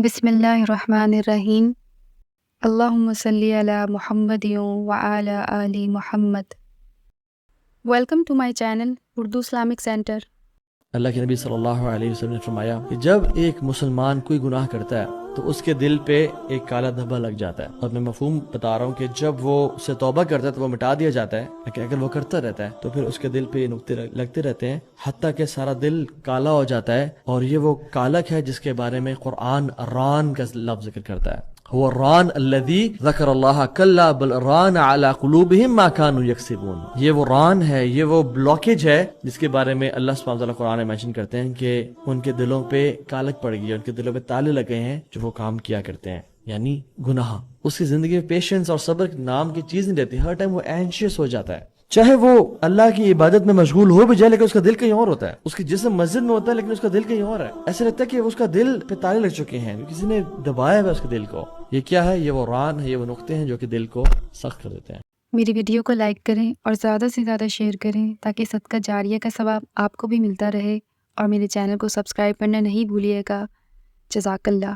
بسم اللہ الرحمن الرحیم۔ اللہم صلی علی محمد وعلی آل Muhammad. Welcome to my channel Urdu Islamic centre. Allah کے نبی صلی اللہ علیہ وسلم نے فرمایا کہ جب ایک مسلمان کوئی گناہ کرتا ہے تو اس کے دل پہ ایک کالا دھبا لگ جاتا ہے، اور میں مفہوم بتا رہا ہوں کہ جب وہ اسے توبہ کرتا ہے تو وہ مٹا دیا جاتا ہے، لیکن اگر وہ کرتا رہتا ہے تو پھر اس کے دل پہ یہ نقطے لگتے رہتے ہیں حتیٰ کہ سارا دل کالا ہو جاتا ہے، اور یہ وہ کالک ہے جس کے بارے میں قرآن ران کا لفظ ذکر کرتا ہے۔ هو الران الذي ذكر الله كلا بل ران على قلوبهم ما كانوا يكسبون۔ یہ وہ ران ہے، یہ وہ بلاکیج ہے جس کے بارے میں اللہ سبحانہ وتعالی قرآن میں مینشن کرتے ہیں کہ ان کے دلوں پہ کالک پڑ گئی ہے، ان کے دلوں پہ تالے لگے ہیں جو وہ کام کیا کرتے ہیں، یعنی گناہ۔ اس کی زندگی میں پیشنس اور صبر نام کی چیز نہیں رہتی، ہر ٹائم وہ اینشیس ہو جاتا ہے، چاہے وہ اللہ کی عبادت میں مشغول ہو بھی جائے لیکن اس کا دل کہیں اور ہوتا ہے، اس کی جسم مسجد میں ہوتا ہے لیکن اس کا دل کہیں اور ہے، ایسا لگتا ہے کہ اس کا دل پہ تالے لگ چکے ہیں، کسی نے دبایا ہوا اس کے دل کو۔ یہ کیا ہے؟ یہ وہ ران ہے، یہ وہ نقطے ہیں جو کہ دل کو سخت کر دیتے ہیں۔ میری ویڈیو کو لائک کریں اور زیادہ سے زیادہ شیئر کریں تاکہ صدقہ جاریہ کا ثواب آپ کو بھی ملتا رہے، اور میرے چینل کو سبسکرائب کرنا نہیں بھولیے گا۔ جزاک اللہ۔